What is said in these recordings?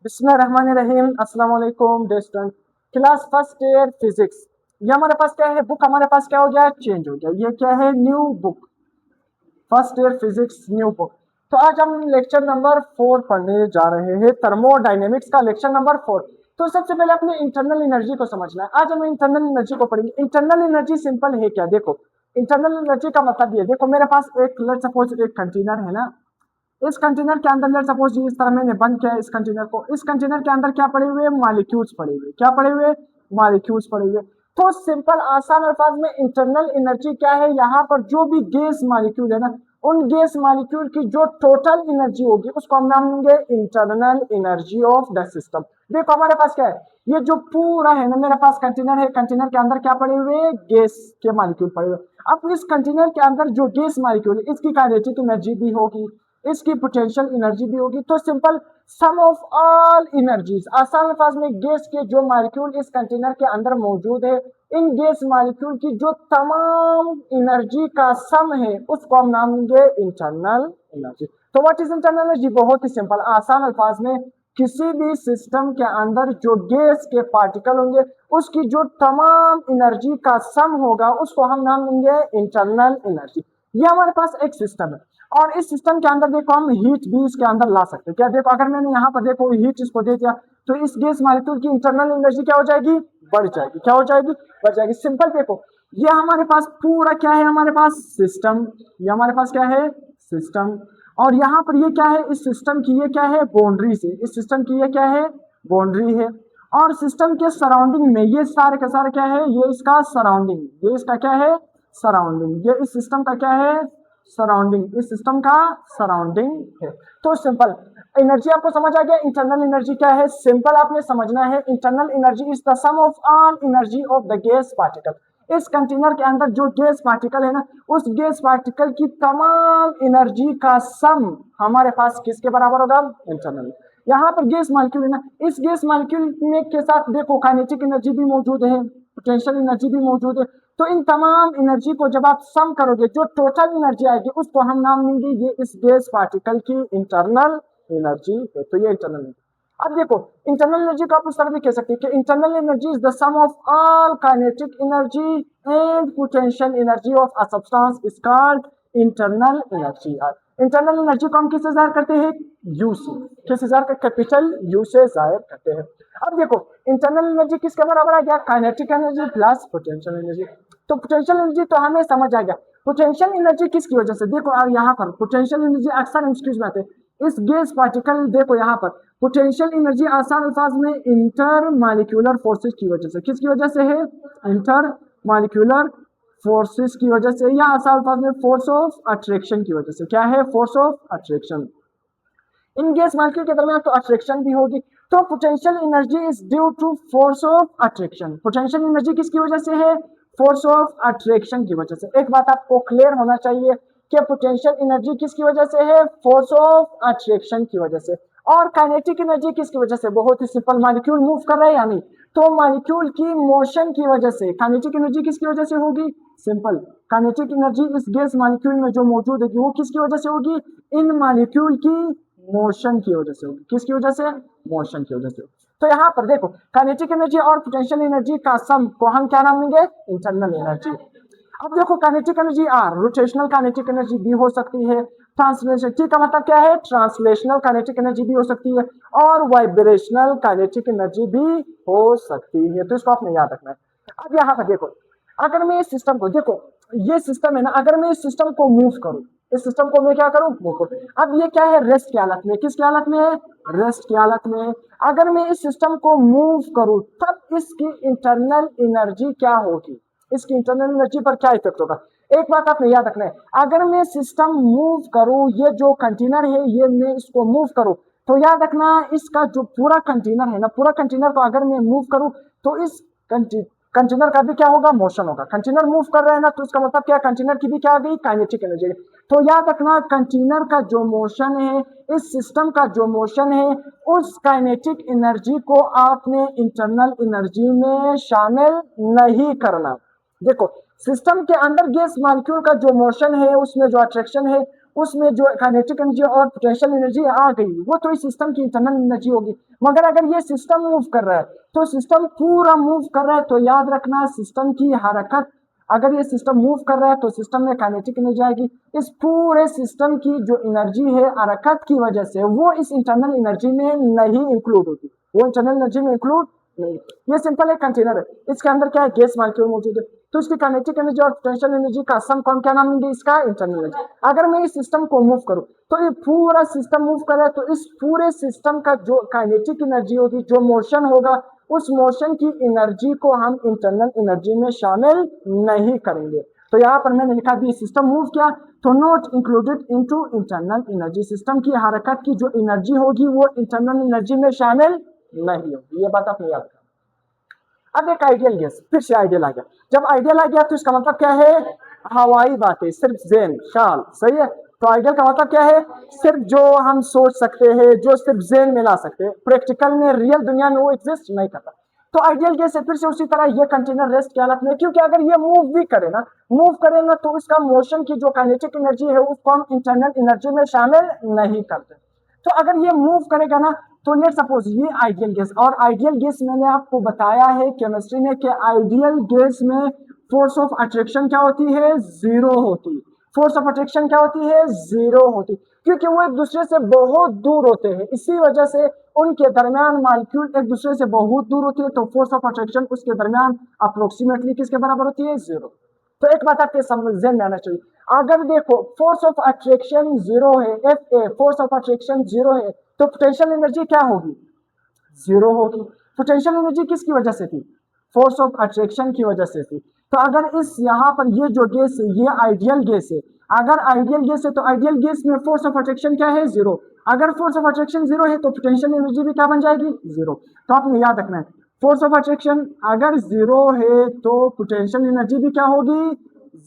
बिस्मिल्लाहिर्रहमानिर्रहीम। अस्सलाम वालेकुम day student, class first year physics. ये हमारे पास क्या है, बुक हमारे पास क्या हो गया, चेंज हो गया। ये क्या है, new book, first year physics new book. तो आज हम लेक्चर नंबर 4 पढ़ने जा रहे हैं, थर्मोडायनेमिक्स का लेक्चर नंबर 4। तो सबसे पहले अपने इंटरनल एनर्जी को समझना है। आज हम इंटरनल एनर्जी को पढ़ेंगे। इंटरनल एनर्जी सिंपल है क्या, देखो इंटरनल एनर्जी का मतलब ये, देखो मेरे पास एक, लेट्स सपोज एक कंटेनर है ना। इस कंटेनर के अंदर लेट्स सपोज इस तरह मैंने बंद किया इस कंटेनर को। इस कंटेनर के अंदर क्या पड़े हुए, मॉलिक्यूल्स पड़े हुए। क्या पड़े हुए, मॉलिक्यूल्स पड़े हुए। तो सिंपल आसान अल्फाज में इंटरनल एनर्जी क्या है, यहाँ पर जो भी गैस मॉलिक्यूल है ना, उन गैस मॉलिक्यूल की जो टोटल एनर्जी होगी उसको हम नाम देंगे internal energy of the system. देखो हमारे पास क्या है, ये जो पूरा है ना, मेरे पास कंटेनर है, कंटेनर के अंदर क्या पड़े हुए, गैस के मॉलिक्यूल पड़े हुए। अब इस कंटेनर के अंदर जो गैस मॉलिक्यूल है, इसकी काइनेटिक एनर्जी भी होगी, इसकी पोटेंशियल एनर्जी भी होगी। तो simple some of all energies, आसान अल्फाज में गैस के जो मॉलिक्यूल इस कंटेनर के अंदर मौजूद है, इन गैस मॉलिक्यूल की जो तमाम एनर्जी का सम है उसको हम नाम देंगे इंटरनल एनर्जी। तो व्हाट इज इंटरनल एनर्जी, बहुत ही सिंपल आसान अल्फाज में किसी भी सिस्टम के अंदर जो गैस के पार्टिकल होंगे उसकी जो तमाम एनर्जी का सम होगा उसको हम नाम देंगे इंटरनल एनर्जी। ये हमारे पास एक सिस्टम है और इस सिस्टम के अंदर देखो हम हीट भी इसके अंदर ला सकते हैं। क्या देखो, अगर मैंने यहाँ पर देखो हीट इसको दे दिया तो इस गैस मॉलिक्यूल की इंटरनल एनर्जी क्या हो जाएगी, बढ़ जाएगी। क्या हो जाएगी, बढ़ जाएगी। सिंपल देखो, ये हमारे पास पूरा क्या है, हमारे पास सिस्टम, ये हमारे पास क्या है, सिस्टम। और यहाँ पर ये क्या है, इस सिस्टम की ये क्या है, बाउंड्री से, इस सिस्टम की ये क्या है, बाउंड्री है। और सिस्टम के सराउंडिंग में ये सारे का सारा क्या है, ये इसका सराउंडिंग, ये इसका क्या है, सराउंडिंग। ये इस सिस्टम का क्या है, सराउंडिंग, इस सिस्टम का सराउंडिंग है। तो सिंपल एनर्जी आपको समझ आ गया। इंटरनल एनर्जी क्या है, सिंपल आपने समझना है। Internal energy is the sum of all energy of the gas particle. इस कंटेनर के अंदर जो गैस पार्टिकल है ना, उस गैस पार्टिकल की तमाम एनर्जी का सम हमारे पास किसके बराबर होगा, इंटरनल। यहाँ पर गैस मॉलिक्यूल है ना, इस गैस मॉलिक्यूल में के साथ देखो काइनेटिक एनर्जी भी मौजूद है, पोटेंशियल एनर्जी भी मौजूद है। तो इन तमाम एनर्जी को जब आप सम करोगे, जो टोटल एनर्जी आएगी उसको हम नाम देंगे ये इस गैस पार्टिकल की इंटरनल एनर्जी है। तो ये इंटरनल एनर्जी। अब देखो इंटरनल एनर्जी को आप उस तरह भी कह सकते हैं कि internal energy is the sum of all kinetic energy and potential energy of a substance is called internal energy. Internal energy को हम किससे जाहिर करते हैं, यू से। किससे जाहिर करते, कैपिटल यू से जाहिर करते हैं। अब देखो इंटरनल एनर्जी किसके बराबर आ गया, kinetic energy plus potential energy. तो पोटेंशियल एनर्जी तो हमें समझ आ गया। पोटेंशियल एनर्जी किसकी वजह से, देखो यहाँ पर पोटेंशियल एनर्जी अक्सर इंस्टीट्यूट में आते हैं। इस गैस पार्टिकल देखो यहाँ पर पोटेंशियल एनर्जी आसान अल्फाज में इंटर मॉलिक्यूलर फोर्सेस की वजह से, किसकी वजह से है, इंटर मॉलिक्यूलर फोर्सेस की वजह से, या आसान अल्फाज में फोर्स ऑफ अट्रैक्शन की वजह से। क्या है, फोर्स ऑफ अट्रैक्शन। इन गैस मॉलिक्यूल के दरमियान तो अट्रैक्शन भी होगी। तो potential energy is due to force of attraction. Potential energy किसकी वजह से है, फोर्स ऑफ अट्रैक्शन की वजह से। एक बात आपको क्लियर होना चाहिए कि पोटेंशियल एनर्जी किसकी वजह से है, फोर्स ऑफ अट्रैक्शन की वजह से। और काइनेटिक एनर्जी किसकी वजह से, बहुत ही सिंपल, मॉलिक्यूल मूव कर रहा है या नहीं, तो मॉलिक्यूल की मोशन की वजह से। काइनेटिक एनर्जी किसकी वजह से होगी, सिंपल, काइनेटिक एनर्जी इस गैस मॉलिक्यूल में जो मौजूद है वो किसकी वजह से होगी, इन मॉलिक्यूल की मोशन की वजह से होगी। किसकी वजह से, मोशन की वजह से। तो यहाँ पर देखो काइनेटिक एनर्जी और पोटेंशियल एनर्जी का सम को हम क्या नाम देंगे, इंटरनल एनर्जी। अब देखो kinetic energy or rotational kinetic energy भी हो सकती है, ट्रांसलेशन टी का मतलब क्या है, ट्रांसलेशनल काइनेटिक एनर्जी भी हो सकती है, और वाइब्रेशनल काइनेटिक एनर्जी भी हो सकती है। तो इसको आपने याद रखना है। अब यहाँ पर देखो, अगर मैं इस सिस्टम को, देखो ये सिस्टम है ना, अगर मैं इस सिस्टम को मूव करूं, इस सिस्टम को मैं क्या करूं, मूव करूं। अब ये क्या है, रेस्ट की हालत में, किसकी हालत में है, रेस्ट की हालत में। अगर मैं इस सिस्टम को मूव करूं तब इसकी इंटरनल एनर्जी क्या होगी, इसकी इंटरनल एनर्जी पर क्या इफेक्ट होगा। एक बात आपने याद रखना है, अगर मैं सिस्टम मूव करूं, ये जो कंटेनर है ये मैं इसको मूव करूं, तो याद रखना इसका जो पूरा कंटेनर है ना, पूरा कंटेनर को अगर मैं मूव करूं तो इस कंटेनर का भी क्या होगा, मोशन होगा। कंटेनर मूव कर रहा है ना, तो इसका मतलब क्या, कंटेनर की भी क्या आ गई, काइनेटिक एनर्जी। तो याद रखना कंटेनर का जो मोशन है, इस सिस्टम का जो मोशन है, उस काइनेटिक एनर्जी को आपने इंटरनल एनर्जी में शामिल नहीं करना। देखो सिस्टम के अंदर गैस मॉलिक्यूल का जो मोशन है, उसमें जो अट्रैक्शन है, उसमें जो काइनेटिक एनर्जी और पोटेंशियल एनर्जी आ गई, वो तो इस सिस्टम की इंटरनल एनर्जी होगी। मगर अगर ये सिस्टम मूव कर रहा है तो सिस्टम पूरा मूव कर रहा है, तो याद रखना सिस्टम की हरकत, अगर ये सिस्टम मूव कर रहा है तो सिस्टम में काइनेटिक एनर्जी आएगी। इस पूरे सिस्टम की जो एनर्जी है हरकत की वजह से, वो इस इंटरनल एनर्जी में नहीं इंक्लूड होती, वो इंटरनल एनर्जी में इंक्लूड नहीं। ये सिंपल एक कंटेनर है, इसके अंदर क्या है, गैस मॉलिक्यूल मौजूद है, तो इसकी काइनेटिक एनर्जी और पोटेंशियल एनर्जी का सम कौन, क्या नाम देंगे इसका, इंटरनल एनर्जी। अगर मैं इस सिस्टम को मूव करूं तो ये पूरा सिस्टम मूव कर रहा है, तो इस पूरे सिस्टम का जो काइनेटिक एनर्जी होगी, जो मोशन होगा, उस मोशन की एनर्जी को हम इंटरनल एनर्जी में शामिल नहीं करेंगे। तो यहाँ पर मैंने लिखा भी सिस्टम मूव किया तो not included into internal energy, system की हरकत की जो एनर्जी होगी वो इंटरनल एनर्जी में शामिल नहीं होगी, ये बात आपने याद रखना। अब एक आइडियल गैस, फिर से आइडियल आ गया, जब आइडियल आ गया तो इसका मतलब क्या है, हवाई बातें, सिर्फ ज़हन ख्याल, सही है। तो आइडियल का मतलब क्या है, सिर्फ जो हम सोच सकते हैं, जो सिर्फ ज़हन में ला सकते हैं, प्रैक्टिकल में रियल दुनिया में वो एग्जिस्ट नहीं करता। तो आइडियल गैस है, फिर से उसी तरह ये कंटेनर रेस्ट की हालत में, क्योंकि अगर ये मूव करे ना तो इसका मोशन की जो काइनेटिक एनर्जी है उसको हम इंटरनल एनर्जी में शामिल नहीं करते। तो अगर ये मूव करेगा ना, तो लेट सपोज ये आइडियल गैस, और आइडियल गैस मैंने आपको बताया है केमिस्ट्री में कि आइडियल गैस में फोर्स ऑफ अट्रैक्शन क्या होती है, जीरो होती है। फोर्स ऑफ अट्रैक्शन क्या होती है, जीरो होती, क्योंकि वो एक दूसरे से बहुत दूर होते हैं, इसी वजह से उनके दरमियान मॉलिक्यूल एक दूसरे से बहुत दूर होती है, तो फोर्स ऑफ अट्रैक्शन उसके दरमियान अप्रोक्सीमेटली किसके बराबर होती है, जीरो। तो एक बात आपके समझ में आना चाहिए, अगर देखो फोर्स ऑफ अट्रैक्शन जीरो है, F a force of attraction zero है, तो पोटेंशियल एनर्जी क्या होगी, जीरो होगी। पोटेंशियल एनर्जी किसकी वजह से थी, फोर्स ऑफ अट्रैक्शन की वजह से थी। तो अगर इस यहाँ पर ये जो गैस है ये आइडियल गैस है, अगर आइडियल गैस है तो आइडियल गैस में फोर्स ऑफ अट्रैक्शन क्या है, जीरो। अगर फोर्स ऑफ अट्रैक्शन जीरो है तो पोटेंशियल एनर्जी भी क्या बन जाएगी, जीरो। तो आपने याद रखना है, फोर्स ऑफ अट्रैक्शन अगर जीरो है तो पोटेंशियल एनर्जी भी क्या होगी,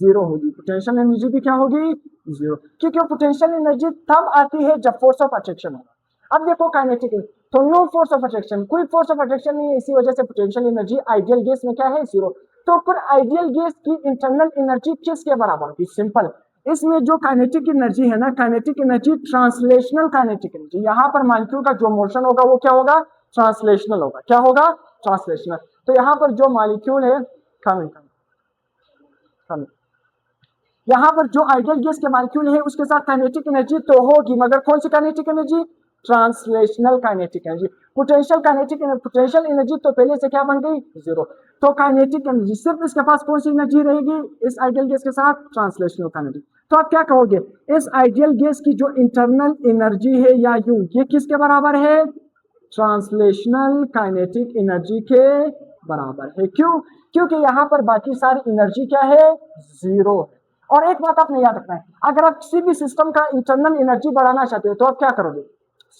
जीरो होगी। पोटेंशियल एनर्जी भी क्या होगी, जीरो, क्योंकि पोटेंशियल एनर्जी तब आती है जब फोर्स ऑफ अट्रैक्शन होगा। अब देखो काइनेटिक, तो नो फोर्स ऑफ अट्रैक्शन, कोई फोर्स ऑफ अट्रैक्शन नहीं है, इसी वजह से पोटेंशियल एनर्जी आइडियल गैस में क्या है, जीरो। तो फिर आइडियल गैस की इंटरनल एनर्जी किसके बराबर होगी, सिंपल, इसमें जो काइनेटिक एनर्जी है ना, kinetic energy translational kinetic energy, यहाँ पर मॉलिक्यूल का जो मोशन होगा वो क्या होगा, ट्रांसलेशनल होगा, क्या होगा, ट्रांसलेशनल। तो यहाँ पर जो मॉलिक्यूल है, यहाँ पर जो आइडियल गैस के मॉलिक्यूल है उसके साथ काइनेटिक एनर्जी तो होगी, मगर कौन सी kinetic energy, translational kinetic energy. Potential energy तो पहले से क्या बन गई, जीरो। तो काइनेटिक एनर्जी सिर्फ इसके पास कौन सी एनर्जी रहेगी, इस आइडियल गैस के साथ, ट्रांसलेशनल एनर्जी। तो आप क्या कहोगे, इस आइडियल गैस की जो इंटरनल एनर्जी है या यू, ये किसके बराबर है, ट्रांसलेशनल काइनेटिक एनर्जी के बराबर है। क्यों, क्योंकि यहाँ पर बाकी सारी एनर्जी क्या है, जीरो है। और एक बात आपने याद रखना है, अगर आप किसी भी सिस्टम का इंटरनल एनर्जी बढ़ाना चाहते हो तो आप क्या करोगे,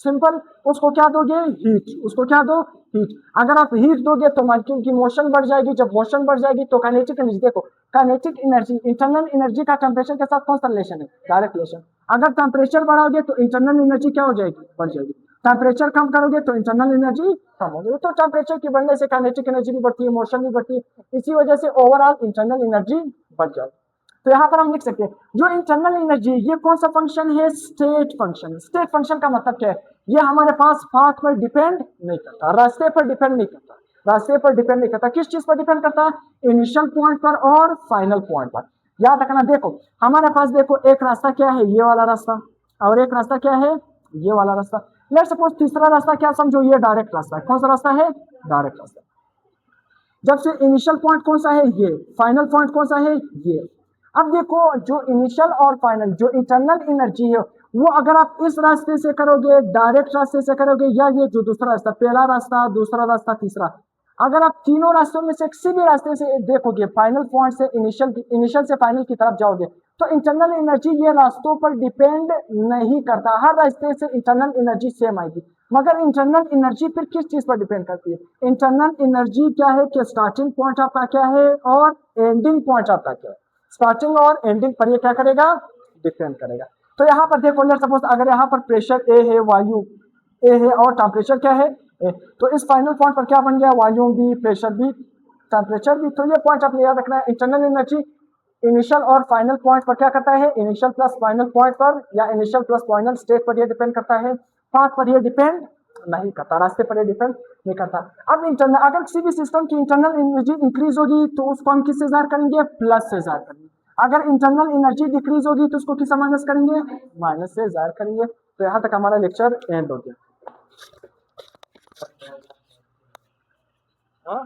सिंपल, उसको क्या दोगे, हीट, उसको क्या दो, हीट। अगर आप हीट दोगे तो मॉलिक्यूल की मोशन बढ़ जाएगी, जब मोशन बढ़ जाएगी तो काइनेटिक एनर्जी, देखो काइनेटिक एनर्जी इंटरनल एनर्जी का टेम्परेचर के साथ कौन सा रिलेशन है, डायरेक्ट रिलेशन। अगर टेम्परेचर बढ़ाओगे तो इंटरनल एनर्जी क्या हो जाएगी, बढ़ जाएगी। टेम्परेचर कम करोगे तो इंटरनल एनर्जी कम होगी। तो टेम्परेचर की बढ़ने से काइनेटिक एनर्जी भी बढ़ती है, मोशन भी बढ़ती है, इसी वजह से ओवरऑल इंटरनल एनर्जी बढ़ जाएगी। तो यहाँ पर हम लिख सकते हैं जो इंटरनल एनर्जी, ये कौन सा फंक्शन है, स्टेट फंक्शन। स्टेट फंक्शन का मतलब क्या है, ये हमारे पास पाथ पर डिपेंड नहीं करता, रास्ते पर डिपेंड नहीं करता, रास्ते पर डिपेंड नहीं करता, किस चीज पर डिपेंड करता है, इनिशियल पॉइंट पर और फाइनल पॉइंट पर। याद रखना, देखो हमारे पास देखो एक रास्ता क्या है, ये वाला रास्ता, और एक रास्ता क्या है, ये वाला रास्ता। लेट्स सपोज तीसरा रास्ता क्या समझो, ये डायरेक्ट रास्ता है। कौन सा रास्ता है, डायरेक्ट रास्ता। जब से इनिशियल पॉइंट कौन सा है, ये, फाइनल पॉइंट कौन सा है, ये। अब देखो जो इनिशियल और फाइनल जो इंटरनल एनर्जी है वो अगर आप इस रास्ते से करोगे, डायरेक्ट रास्ते से करोगे, या ये जो दूसरा रास्ता, पहला रास्ता, दूसरा रास्ता, तीसरा, अगर आप तीनों रास्तों में से किसी भी रास्ते से देखोगे, फाइनल पॉइंट से इनिशियल से फाइनल की तरफ जाओगे, तो इंटरनल एनर्जी ये रास्तों पर डिपेंड नहीं करता, हर रास्ते से इंटरनल एनर्जी सेम आएगी। मगर इंटरनल एनर्जी फिर किस चीज पर डिपेंड करती है, इंटरनल एनर्जी क्या है कि स्टार्टिंग पॉइंट आपका क्या है और एंडिंग पॉइंट आपका क्या है, स्टार्टिंग और एंडिंग पर ये क्या करेगा, डिपेंड करेगा। तो यहाँ पर देखो लेट्स सपोज अगर यहाँ पर प्रेशर ए है, वायु ए है और टेम्परेचर क्या है ए, तो इस फाइनल पॉइंट पर क्या बन गया, वॉल्यूम भी, प्रेशर भी, टेम्परेचर भी। तो ये पॉइंट आपने याद रखना है। इंटरनल एनर्जी इनिशियल और फाइनल पॉइंट पर क्या करता है, इनिशियल प्लस फाइनल पॉइंट पर या इनिशियल प्लस फाइनल स्टेट पर ये डिपेंड करता है, पाथ पर ये डिपेंड नहीं करता, रास्ते पर ये डिपेंड नहीं करता। अब इंटरनल, अगर किसी भी सिस्टम की इंटरनल एनर्जी इंक्रीज होगी तो उसको हम किससे ज़ाहिर करेंगे, प्लस से ज़ाहिर करेंगे। अगर इंटरनल एनर्जी डिक्रीज होगी तो उसको किससे माइनस करेंगे, माइनस से ज़ाहिर करेंगे। तो यहाँ तक हमारा लेक्चर एंड हो गया। हाँ